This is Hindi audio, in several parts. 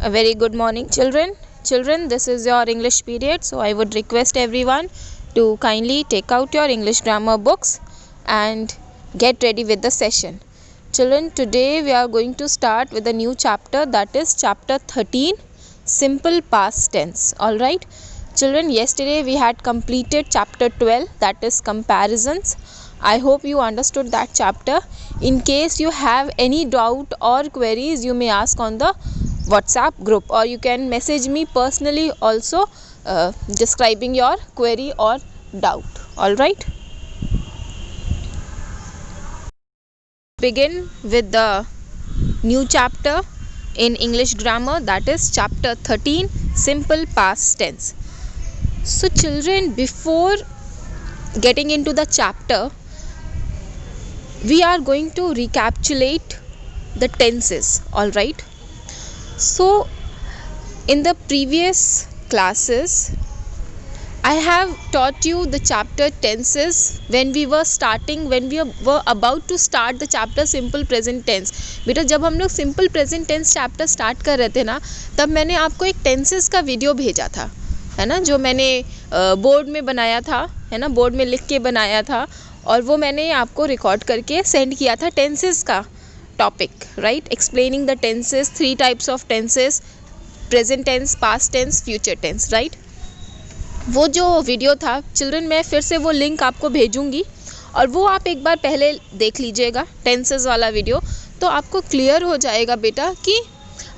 A very good morning, children. Children, this is your English period, so I would request everyone to kindly take out your English grammar books and get ready with the session. Children, today we are going to start with a new chapter, that is chapter 13, simple past tense. Alright, children, yesterday we had completed chapter 12, that is comparisons. I hope you understood that chapter. In case you have any doubt or queries, you may ask on the WhatsApp group, or you can message me personally also describing your query or doubt. All right, begin with the new chapter in English grammar, that is chapter 13, simple past tense. So children, before getting into the chapter, we are going to recapitulate the tenses. All right, so in the previous classes I have taught you the chapter tenses when we were about to start the chapter simple present tense. बेटा जब हम लोग simple present tense chapter start कर रहे थे ना, तब मैंने आपको एक टेंसेस का वीडियो भेजा था, है ना, जो मैंने बोर्ड में बनाया था, है ना, बोर्ड में लिख के बनाया था, और वो मैंने आपको रिकॉर्ड करके सेंड किया था टेंसेस का topic, right, explaining the tenses, 3 types of tenses, present tense, past tense, future tense, right. वो जो वीडियो था चिल्ड्रन, मैं फिर से वो लिंक आपको भेजूंगी और वो आप एक बार पहले देख लीजिएगा, टेंसेस वाला वीडियो, तो आपको क्लियर हो जाएगा बेटा कि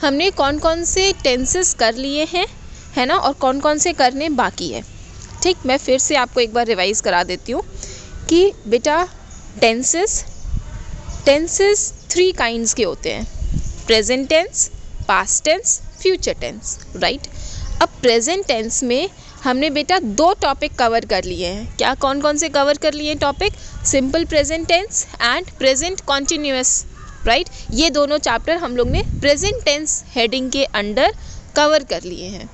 हमने कौन कौन से टेंसेस कर लिए हैं, है ना, और कौन कौन से करने बाकी है. ठीक, मैं फिर से आपको एक बार रिवाइज करा देती हूँ कि बेटा टेंसेस 3 काइंड्स के होते हैं, present tense, past tense, future tense, right. अब प्रेजेंट टेंस में हमने बेटा 2 टॉपिक कवर कर लिए हैं. क्या, कौन कौन से कवर कर लिए हैं topic? Simple present tense and present continuous, right. ये दोनों चैप्टर हम लोग ने प्रेजेंट टेंस हेडिंग के अंडर कवर कर लिए हैं.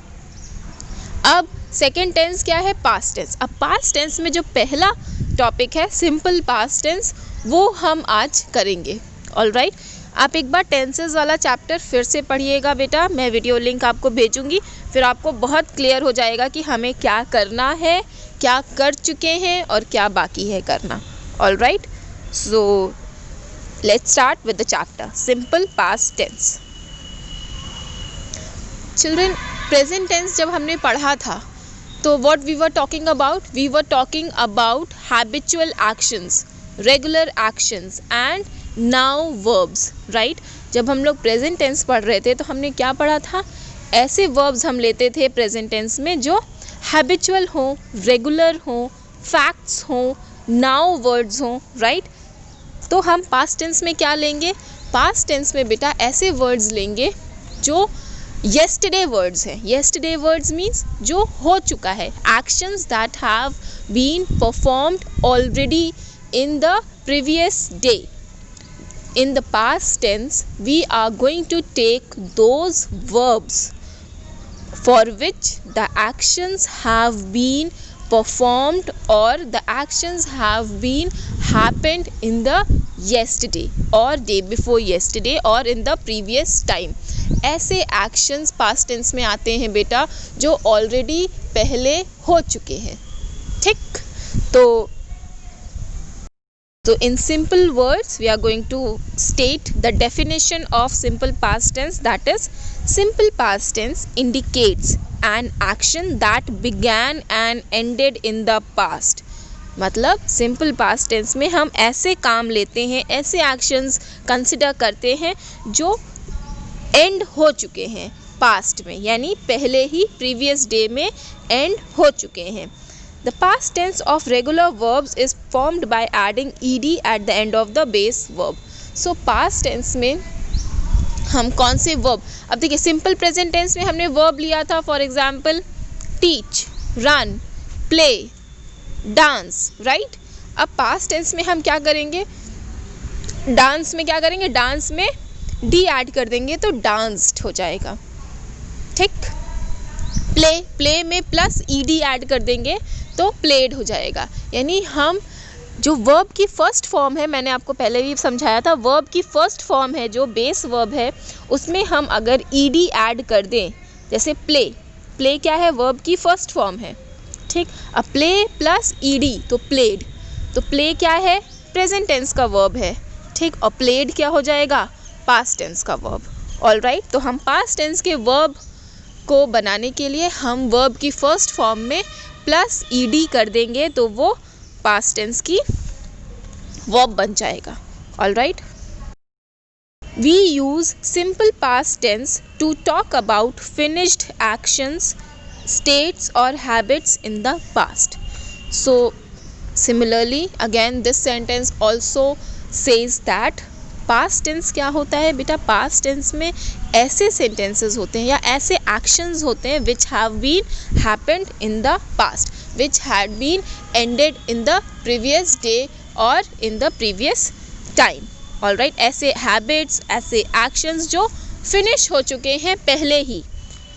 अब सेकेंड टेंस क्या है? Past tense. अब पास्ट टेंस में जो पहला टॉपिक है सिंपल पास्ट टेंस, वो हम आज करेंगे. ऑलराइट, आप एक बार टेंसेस वाला चैप्टर फिर से पढ़िएगा बेटा, मैं वीडियो लिंक आपको भेजूंगी, फिर आपको बहुत क्लियर हो जाएगा कि हमें क्या करना है, क्या कर चुके हैं और क्या बाकी है करना. Alright, so let's start with the chapter simple past tense. Children, present tense जब हमने पढ़ा था तो what we were talking about? We were talking about habitual actions, regular actions and now verbs, right. जब हम लोग प्रेजेंट टेंस पढ़ रहे थे तो हमने क्या पढ़ा था? ऐसे वर्ब्स हम लेते थे प्रेजेंट टेंस में जो हैबिचुअल हो, रेगुलर हो, फैक्ट्स हो, नाउ वर्ड्स हो, राइट. तो हम पास्ट टेंस में क्या लेंगे? पास्ट टेंस में बेटा ऐसे वर्ड्स लेंगे जो yesterday वर्ड्स हैं. yesterday वर्ड्स मीन्स जो हो चुका है, actions that have been performed already in the previous day. In the past tense, we are going to take those verbs for which the actions have been performed or the actions have been happened in the yesterday or day before yesterday or in the previous time. ऐसे एक्शंस पास्ट टेंस में आते हैं बेटा जो ऑलरेडी पहले हो चुके हैं. ठीक, तो in simple words we are going to state the definition of simple past tense, that is simple past tense indicates an action that began and ended in the past. मतलब सिंपल पास्ट टेंस में हम ऐसे काम लेते हैं, ऐसे एक्शंस कंसिडर करते हैं जो एंड हो चुके हैं पास्ट में, यानी पहले ही प्रीवियस डे में एंड हो चुके हैं. The past tense of regular verbs is formed by adding ed at the end of the base verb. So past tense में हम कौन से verb? अब देखिए सिंपल प्रेजेंट टेंस में हमने verb लिया था, for example teach, run, play, dance, right. अब past tense में हम क्या करेंगे? डांस में क्या करेंगे? डांस में डी ऐड कर देंगे तो डांस्ड हो जाएगा. ठीक, प्ले में प्लस ईडी ऐड कर देंगे तो प्लेड हो जाएगा. यानी हम जो वर्ब की फर्स्ट फॉर्म है, मैंने आपको पहले भी समझाया था, वर्ब की फर्स्ट फॉर्म है जो बेस वर्ब है, उसमें हम अगर ईडी ऐड कर दें, जैसे प्ले, प्ले क्या है, वर्ब की फर्स्ट फॉर्म है, ठीक। अब प्ले प्लस ईडी तो प्लेड, तो प्ले क्या है, प्रेजेंट टेंस का वर्ब है, ठीक। और प्लेड क्या हो जाएगा, पास्ट टेंस का वर्ब। ऑलराइट, तो हम पास्ट टेंस के वर्ब को बनाने के लिए हम वर्ब की फर्स्ट फॉर्म में प्लस ईडी कर देंगे, तो वो पास्ट टेंस की वर्ब बन जाएगा। Alright, we use simple past tense to talk about finished actions, states or habits in the past. So similarly again this sentence also says that past tense क्या होता है बेटा, past tense में ऐसे sentences होते हैं या ऐसे actions होते हैं which have been happened in the past, which had been ended in the previous day or in the previous time. Alright, ऐसे habits, ऐसे actions जो finish हो चुके हैं पहले ही,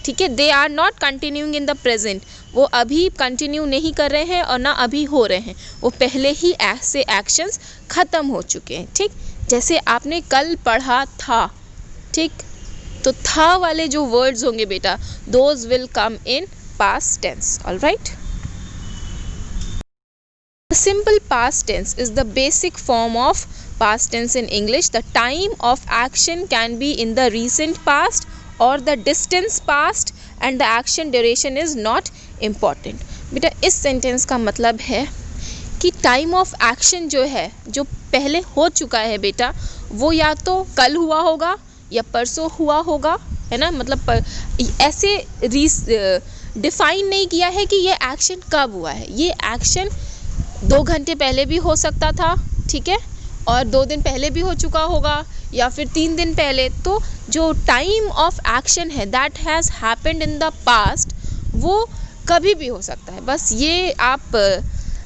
ठीक है। They are not continuing in the present, वो अभी कंटिन्यू नहीं कर रहे हैं और ना अभी हो रहे हैं, वो पहले ही ऐसे एक्शंस ख़त्म हो चुके हैं, ठीक। जैसे आपने कल पढ़ा था, ठीक, तो था वाले जो वर्ड्स होंगे बेटा, those will come in past tense. Alright, the simple past tense is the basic form of past tense in English. The time of action can be in the recent past और the distance past and the action duration is not important. बेटा इस सेंटेंस का मतलब है कि टाइम ऑफ एक्शन जो है, जो पहले हो चुका है बेटा, वो या तो कल हुआ होगा या परसों हुआ होगा, है ना। मतलब ऐसे डिफाइन नहीं किया है कि ये एक्शन कब हुआ है। ये एक्शन 2 घंटे पहले भी हो सकता था, ठीक है, और 2 दिन पहले भी हो चुका होगा या फिर 3 दिन पहले। तो जो टाइम ऑफ एक्शन है that has happened in the past, वो कभी भी हो सकता है। बस ये आप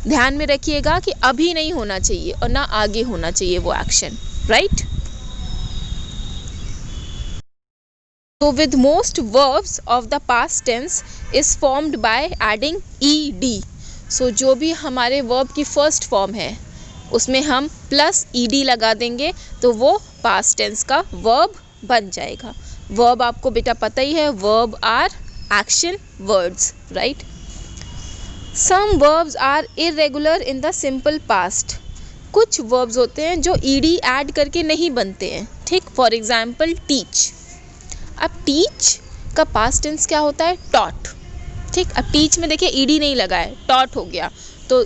ध्यान में रखिएगा कि अभी नहीं होना चाहिए और ना आगे होना चाहिए वो एक्शन, राइट। तो with most verbs of the past tense is formed by adding ED. So जो भी हमारे वर्ब की फर्स्ट फॉर्म है उसमें हम प्लस ईडी लगा देंगे तो वो पास्ट टेंस का वर्ब बन जाएगा। वर्ब आपको बेटा पता ही है, verb are action words, right. Some verbs are irregular in the simple past. कुछ वर्ब्स होते हैं जो ईडी ऐड करके नहीं बनते हैं, ठीक। For example teach. अब टीच का पास्ट टेंस क्या होता है, टॉट, ठीक। अब टीच में देखिए ईडी नहीं लगा है, टॉट हो गया। तो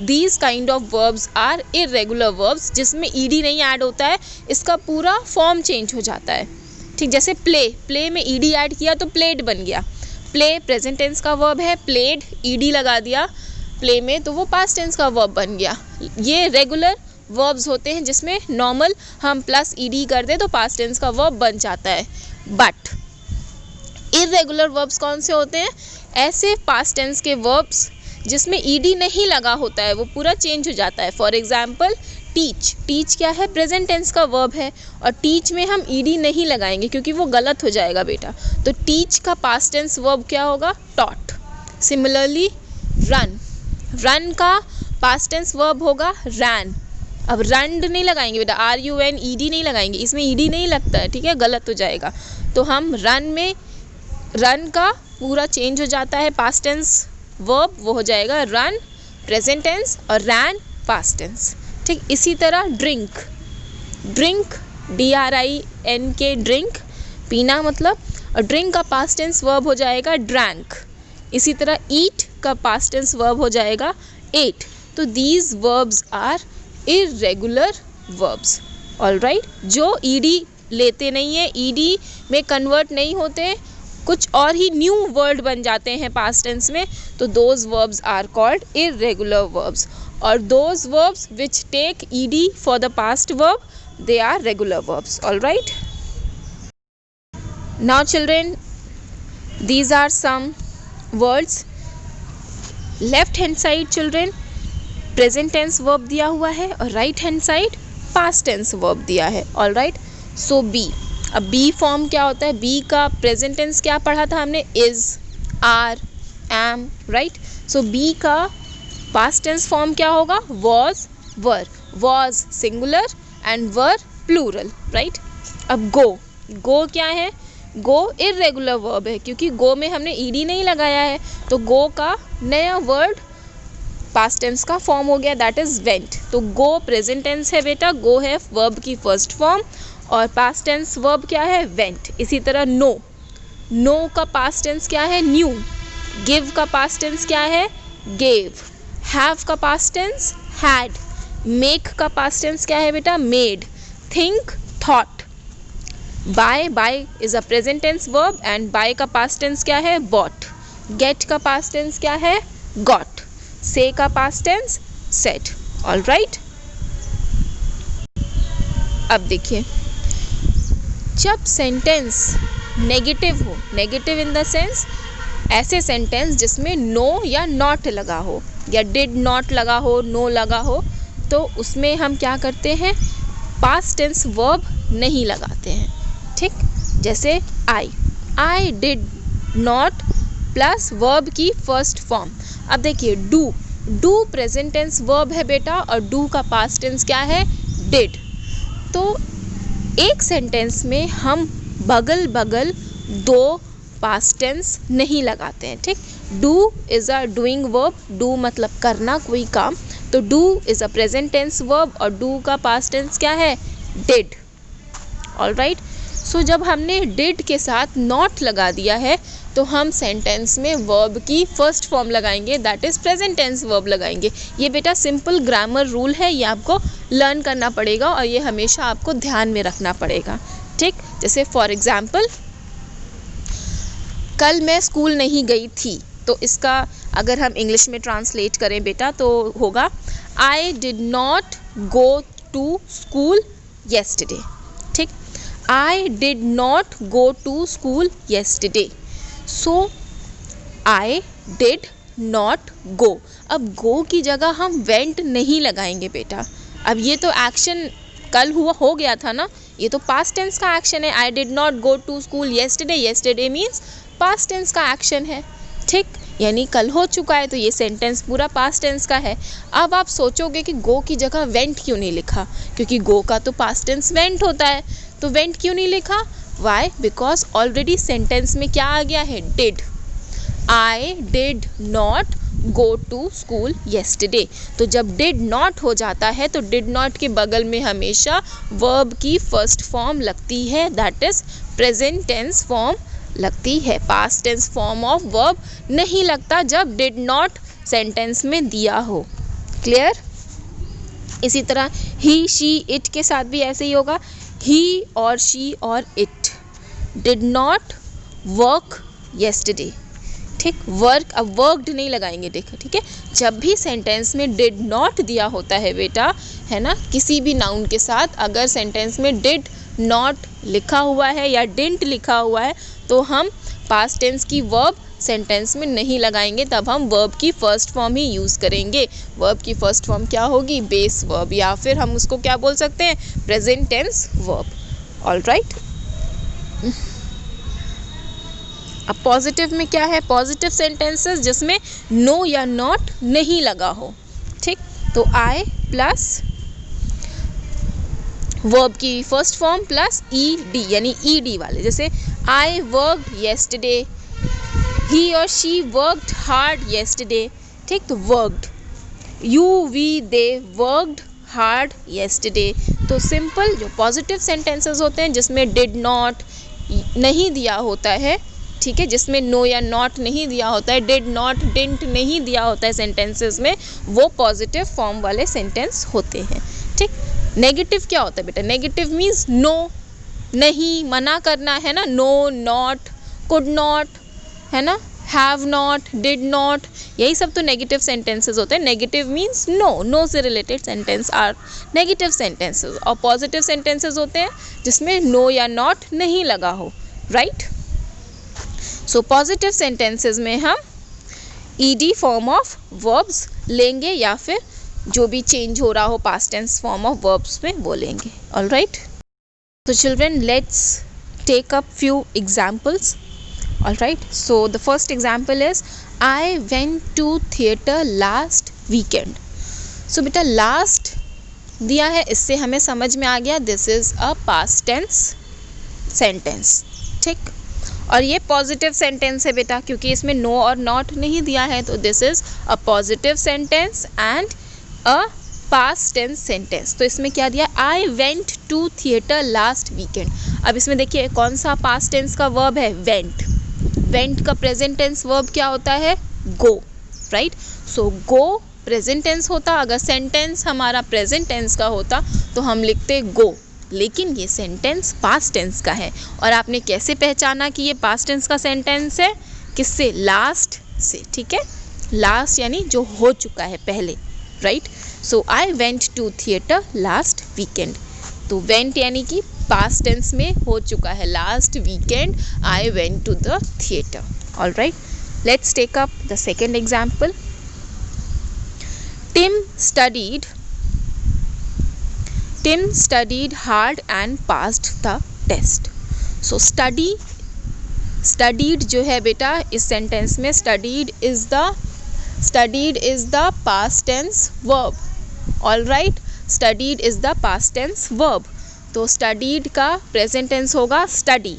these kind of verbs are irregular verbs, जिसमें ईडी नहीं ऐड होता है, इसका पूरा फॉर्म चेंज हो जाता है, ठीक। जैसे प्ले, प्ले में ईडी ऐड किया तो प्लेड बन गया। प्ले प्रेजेंट टेंस का वर्ब है, प्लेड ईडी लगा दिया प्ले में तो वो पास्ट टेंस का वर्ब बन गया। ये रेगुलर वर्ब्स होते हैं जिसमें नॉर्मल हम प्लस ईडी कर दे तो पास्ट टेंस का वर्ब बन जाता है। बट इरेगुलर वर्ब्स कौन से होते हैं, ऐसे पास्ट टेंस के वर्ब्स जिसमें ईडी नहीं लगा होता है, वो पूरा चेंज हो जाता है। फॉर एग्जाम्पल टीच, टीच क्या है, प्रेजेंट टेंस का वर्ब है और टीच में हम ईडी नहीं लगाएंगे क्योंकि वो गलत हो जाएगा बेटा। तो टीच का पास्ट टेंस वर्ब क्या होगा, टॉट। सिमिलरली रन, रन का पास्ट टेंस वर्ब होगा रैन। अब रंड नहीं लगाएंगे बेटा, RUN ईडी नहीं लगाएंगे, इसमें ईडी नहीं लगता है, ठीक है, गलत हो जाएगा। तो हम रन में रन का पूरा चेंज हो जाता है पास्ट टेंस वर्ब, वो हो जाएगा रन प्रेजेंट टेंस और रैन पास्ट टेंस, ठीक। इसी तरह ड्रिंक, ड्रिंक DRINK ड्रिंक, पीना मतलब, और ड्रिंक का पास्ट टेंस वर्ब हो जाएगा ड्रैंक। इसी तरह ईट का पास्ट टेंस वर्ब हो जाएगा एट। तो these verbs are irregular verbs, alright, जो ईडी लेते नहीं है, ईडी में कन्वर्ट नहीं होते, कुछ और ही न्यू वर्ड बन जाते हैं पास्ट टेंस में, तो those verbs are called irregular verbs. और those verbs which take ED for the past verb, they are regular verbs. All right, now children, these are some words. Left hand side children present tense verb दिया हुआ है और right hand side past tense verb दिया है। All right, so B, अब B फॉर्म क्या होता है, B का प्रेजेंट टेंस क्या पढ़ा था हमने, is, are, am, right। so B का पास्ट टेंस फॉर्म क्या होगा, was, were, was singular and were plural, right. अब गो, गो क्या है? गो इर्रेगुलर वर्ब है क्योंकि गो में हमने ईडी नहीं लगाया है, तो गो का नया वर्ड पास्ट टेंस का फॉर्म हो गया, दैट इज वेंट। तो गो प्रेजेंट टेंस है बेटा, गो है वर्ब की फर्स्ट फॉर्म और पास्ट टेंस वर्ब क्या है? वेंट। इसी तरह नो, नो का पास्ट टेंस क्या है? न्यू। गिव का पास्ट टेंस क्या है? गेव। हैव का पास्ट टेंस? हैड। मेक का पास्ट टेंस क्या है बेटा? Made. Think? Thought. Buy, buy is a present tense verb and buy का पास्ट टेंस क्या है? बॉट। गेट का पास्ट टेंस क्या है? गॉट। से का past tense? Said. All right. अब देखिए, जब सेंटेंस नेगेटिव हो, नेगेटिव इन द सेंस ऐसे सेंटेंस जिसमें नो या नॉट लगा हो या डिड नॉट लगा हो, नो लगा हो, तो उसमें हम क्या करते हैं? पास्ट टेंस वर्ब नहीं लगाते हैं, ठीक। जैसे आई डिड नॉट प्लस वर्ब की फर्स्ट फॉर्म। अब देखिए, डू प्रेजेंट टेंस वर्ब है बेटा और डू का पास्ट टेंस क्या है? डिड। तो एक सेंटेंस में हम बगल बगल दो पास्ट टेंस नहीं लगाते हैं, ठीक। Do is a doing verb, do मतलब करना कोई काम, तो do is a present tense verb और डू का पास्ट टेंस क्या है? डिड। All right. सो जब हमने डिड के साथ नॉट लगा दिया है तो हम सेंटेंस में वर्ब की फर्स्ट फॉर्म लगाएंगे, that is present tense verb लगाएंगे। ये बेटा सिंपल ग्रामर रूल है, ये आपको लर्न करना पड़ेगा और ये हमेशा आपको ध्यान में रखना पड़ेगा, ठीक। जैसे फॉर एग्जाम्पल, कल मैं स्कूल नहीं गई थी, तो इसका अगर हम इंग्लिश में ट्रांसलेट करें बेटा तो होगा I did not go to school yesterday, ठीक। I did not go to school yesterday, so I did not go. अब गो की जगह हम वेंट नहीं लगाएंगे बेटा, अब ये तो एक्शन कल हुआ हो गया था ना, ये तो पास्ट टेंस का एक्शन है। I did not go to school yesterday, yesterday means past tense का एक्शन है, ठीक, यानी कल हो चुका है, तो ये सेंटेंस पूरा पास्ट टेंस का है। अब आप सोचोगे कि गो की जगह वेंट क्यों नहीं लिखा, क्योंकि गो का तो पास्ट टेंस वेंट होता है, तो वेंट क्यों नहीं लिखा? वाई? बिकॉज ऑलरेडी सेंटेंस में क्या आ गया है? Did. I did not go to school yesterday, तो जब डिड नॉट हो जाता है तो डिड नॉट के बगल में हमेशा वर्ब की फर्स्ट फॉर्म लगती है, that is present tense form लगती है, past tense form of verb नहीं लगता जब डिड नॉट सेंटेंस में दिया हो। क्लियर? इसी तरह ही, शी, इट के साथ भी ऐसे ही होगा, ही और शी और it did not work yesterday, ठीक। वर्क, अब वर्कड नहीं लगाएंगे, देखो, ठीक है। जब भी सेंटेंस में डिड नॉट दिया होता है बेटा, है ना, किसी भी नाउन के साथ अगर सेंटेंस में डिड नॉट लिखा हुआ है या डिडंट लिखा हुआ है तो हम पास्ट टेंस की वर्ब सेंटेंस में नहीं लगाएंगे, तब हम वर्ब की फर्स्ट फॉर्म ही यूज़ करेंगे। वर्ब की फर्स्ट फॉर्म क्या होगी? बेस वर्ब, या फिर हम उसको क्या बोल सकते हैं? Present tense verb. All right. अब पॉजिटिव में क्या है? पॉजिटिव सेंटेंसेस जिसमें नो या नॉट नहीं लगा हो, ठीक। तो आई प्लस वर्ब की first form plus E D, यानी ई डी वाले, जैसे आई वर्कड येस्टरडे, ही और शी वर्कड हार्ड येस्टरडे, ठीक। तो worked, you, we, they worked hard yesterday. तो सिंपल जो पॉजिटिव सेंटेंसेस होते हैं जिसमें डिड नॉट नहीं दिया होता है, ठीक है, जिसमें नो या नॉट नहीं दिया होता है, डिड नॉट, डिडंट नहीं दिया होता है सेंटेंसेस में, वो पॉजिटिव फॉर्म वाले सेंटेंस होते हैं, ठीक। नेगेटिव क्या होता है बेटा? नेगेटिव मीन्स नो, नहीं, मना करना, है ना, नो, नॉट, कुड नॉट, है ना, हैव नॉट, डिड नॉट, यही सब तो नेगेटिव सेंटेंसेस होते हैं। नेगेटिव मीन्स नो, नो से related sentence are negative sentences, और पॉजिटिव सेंटेंसेस होते हैं जिसमें नो या नॉट नहीं लगा हो, राइट। सो पॉजिटिव सेंटेंसेस में हम ईडी फॉर्म ऑफ वर्ब्स लेंगे या फिर जो भी चेंज हो रहा हो past tense form of verbs में वो लेंगे। All right. So children, let's take up few examples. All right, so the first example is I went to theater last weekend. So beta last दिया है, इससे हमें समझ में आ गया this is a past tense sentence. ठीक, और ये पॉजिटिव सेंटेंस है बेटा, क्योंकि इसमें नो और नॉट नहीं दिया है, तो this is a positive sentence and a past tense sentence. तो इसमें क्या दिया, I went to theatre last weekend. अब इसमें देखिए कौन सा पास्ट टेंस का वर्ब है, वेंट। वेंट का प्रेजेंट टेंस वर्ब क्या होता है, go, right. So go present tense होता, अगर सेंटेंस हमारा प्रेजेंट टेंस का होता तो हम लिखते गो, लेकिन ये सेंटेंस पास्ट टेंस का है। और आपने कैसे पहचाना कि ये पास्ट टेंस का सेंटेंस है, किससे, लास्ट से, ठीक है। लास्ट यानी जो हो चुका है पहले, right. So I went to theatre last weekend. तो वेंट यानी कि पास्ट टेंस में हो चुका है, last weekend I went to the theatre. Alright, let's take up the second example. Tim studied hard and passed the test. So studied जो है बेटा इस सेंटेंस में studied is the past tense verb. All right, studied is the past tense verb. तो studied का present tense होगा study,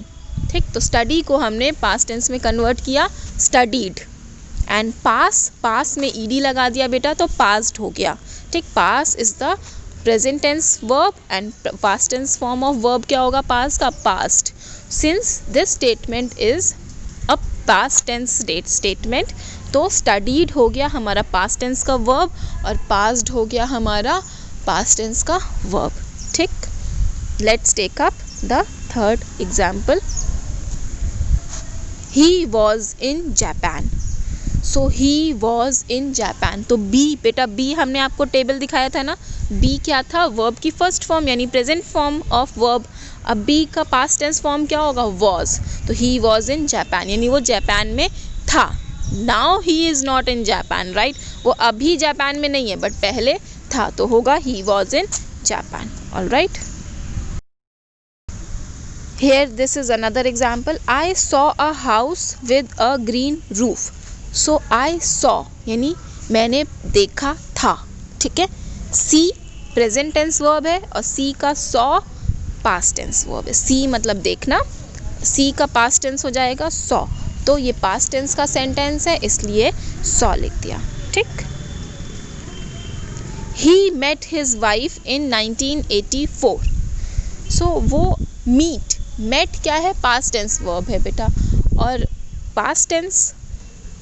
ठीक। तो study को हमने past tense में convert किया studied, and pass में ed लगा दिया बेटा तो passed हो गया, ठीक। pass is the present tense verb and past tense form of verb क्या होगा past का, past. Since this statement is a past tense statement, तो studied हो गया हमारा past tense का verb और passed हो गया हमारा past tense का verb, ठीक। Let's take up the third example. He was in Japan. So he was in Japan. तो बी बेटा, बी हमने आपको टेबल दिखाया था ना, बी क्या था, वर्ब की फर्स्ट फॉर्म यानी प्रेजेंट फॉर्म ऑफ वर्ब। अब बी का पास्ट टेंस फॉर्म क्या होगा, वॉज। तो ही वॉज इन जापान यानी वो जापान में था। Now he is not in Japan, right. वो अभी जापान में नहीं है बट पहले था, तो होगा he was in Japan. Alright, here this is another example. I saw a house with a green roof. So I saw यानी मैंने देखा था, ठीक है। see प्रेजेंट टेंस वर्ब है और see का saw पास्ट टेंस वर्ब है। see मतलब देखना, see का पास्ट टेंस हो जाएगा saw, तो ये पास्ट टेंस का सेंटेंस है इसलिए saw लिख दिया, ठीक। He met his wife in 1984. So वो met क्या है, पास्ट टेंस वर्ब है बेटा, और पास्ट टेंस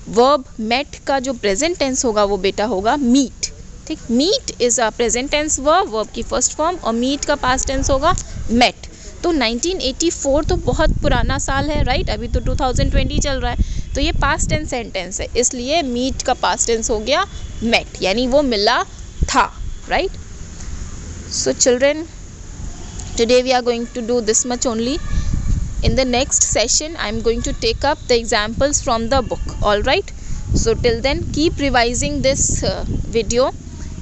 वर्ब मेट का जो प्रेजेंट टेंस होगा वो बेटा होगा मीट, ठीक। Meet is a present tense verb, verb की फर्स्ट फॉर्म, और मीट का पास्ट टेंस होगा मेट। तो 1984 तो बहुत पुराना साल है, राइट। अभी तो 2020 चल रहा है, तो ये पास्ट टेंस सेंटेंस है, इसलिए मीट का पास्ट टेंस हो गया मेट, यानी वो मिला था, right. So children, today we are going to do this much only. In the next session I am going to take up the examples from the book. All right, so till then keep revising this video,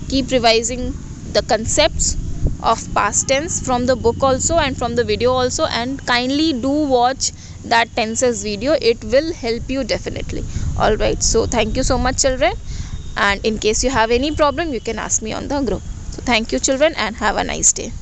keep revising the concepts of past tense from the book also and from the video also, and kindly do watch that tenses video, it will help you definitely. All right, so thank you so much children, and in case you have any problem you can ask me on the group. So thank you children and have a nice day.